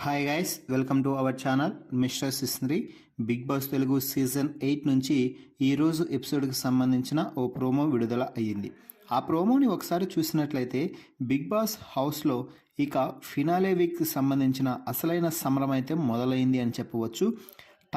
Hi guys, welcome to our channel mister సిస్నరీ. Bigg Boss Telugu season 8 నుంచి ఈరోజు ఎపిసోడ్కి సంబంధించిన ఓ ప్రోమో విడుదల అయ్యింది. ఆ ప్రోమోని ఒకసారి చూసినట్లయితే బిగ్ బాస్ హౌస్లో ఇక ఫినాలే వీక్కి సంబంధించిన అసలైన సమరం అయితే మొదలైంది అని చెప్పవచ్చు.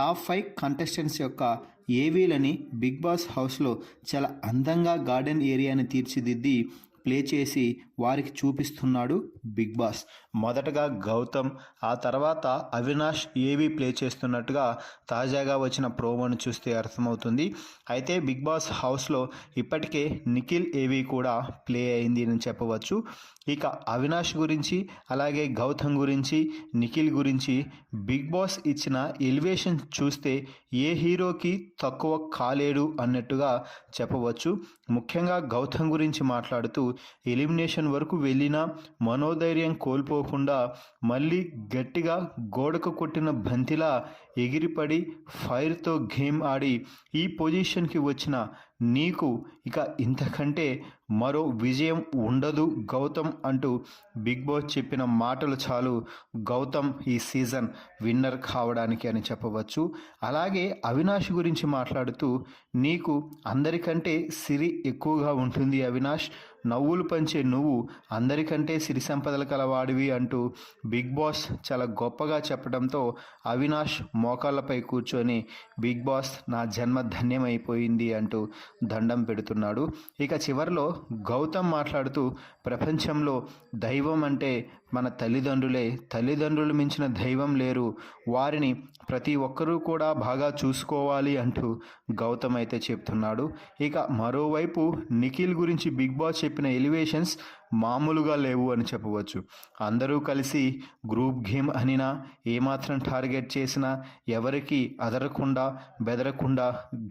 టాప్ 5 కంటెస్టెంట్స్ యొక్క ఏవీలని బిగ్ బాస్ హౌస్లో చాలా అందంగా గార్డెన్ ఏరియాని తీర్చిదిద్ది ప్లే చేసి వారికి చూపిస్తున్నాడు బిగ్ బాస్. మొదటగా గౌతమ్, ఆ తర్వాత అవినాష్ ఏవి ప్లే చేస్తున్నట్టుగా తాజాగా వచ్చిన ప్రోమోను చూస్తే అర్థమవుతుంది. అయితే బిగ్ బాస్ హౌస్లో ఇప్పటికే నిఖిల్ ఏవి కూడా ప్లే అయింది అని చెప్పవచ్చు. ఇక అవినాష్ గురించి, అలాగే గౌతమ్ గురించి, నిఖిల్ గురించి బిగ్ బాస్ ఇచ్చిన ఎలివేషన్ చూస్తే ఏ హీరోకి తక్కువ కాలేడు అన్నట్టుగా చెప్పవచ్చు. ముఖ్యంగా గౌతమ్ గురించి మాట్లాడుతూ ఎలిమినేషన్ వరకు వెళ్ళినా మనోధైర్యం కోల్పోకుండా మళ్ళీ గట్టిగా గోడకు కొట్టిన బంతిలా ఎగిరిపడి ఫైర్తో గేమ్ ఆడి ఈ పొజిషన్కి వచ్చిన నీకు ఇక ఇంతకంటే మరో విజయం ఉండదు గౌతమ్ అంటూ బిగ్ బాస్ చెప్పిన మాటలు చాలు గౌతమ్ ఈ సీజన్ విన్నర్ కావడానికి అని చెప్పవచ్చు. అలాగే అవినాష్ గురించి మాట్లాడుతూ నీకు అందరికంటే సిరి ఎక్కువగా ఉంటుంది అవినాష్, నవ్వులు పంచే నువ్వు అందరికంటే సిరి సంపదలు కలవాడివి అంటూ బిగ్ బాస్ చాలా గొప్పగా చెప్పడంతో అవినాష్ మోకాళ్ళపై కూర్చొని బిగ్ బాస్ నా జన్మ ధన్యమైపోయింది అంటూ దండం పెడుతున్నాడు. ఇక చివరిలో గౌతమ్ మాట్లాడుతూ ప్రపంచంలో దైవం అంటే మన తల్లిదండ్రులే, తల్లిదండ్రులు మించిన దైవం లేరు, వారిని ప్రతి ఒక్కరూ కూడా బాగా చూసుకోవాలి అంటూ గౌతమ్ అయితే చెప్తున్నాడు. ఇక మరోవైపు నిఖిల్ గురించి బిగ్ బాస్ చెప్పిన ఎలివేషన్స్ మామూలుగా లేవు అని చెప్పవచ్చు. అందరూ కలిసి గ్రూప్ గేమ్ అనినా, ఏమాత్రం టార్గెట్ చేసినా ఎవరికి అదరకుండా బెదరకుండా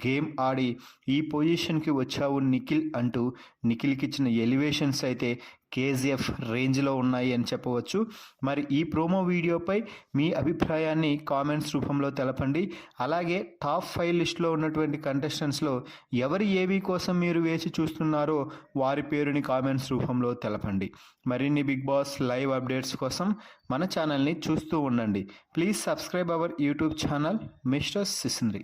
గేమ్ ఆడి ఈ పొజిషన్కి వచ్చావు నిఖిల్ అంటూ నిఖిల్కి ఇచ్చిన ఎలివేషన్స్ అయితే కేజీఎఫ్ రేంజ్లో ఉన్నాయి అని చెప్పవచ్చు. మరి ఈ ప్రోమో వీడియోపై మీ అభిప్రాయాన్ని కామెంట్స్ రూపంలో తెలపండి. అలాగే టాప్ 5 లిస్ట్లో ఉన్నటువంటి కంటెస్టెంట్స్లో ఎవరి ఏవి కోసం మీరు వేచి చూస్తున్నారో వారి పేరుని కామెంట్స్ రూపంలో తెలపండి. మరిన్ని బిగ్ బాస్ లైవ్ అప్డేట్స్ కోసం మన ఛానల్ని చూస్తూ ఉండండి. Please subscribe our YouTube channel mister సిస్నరీ.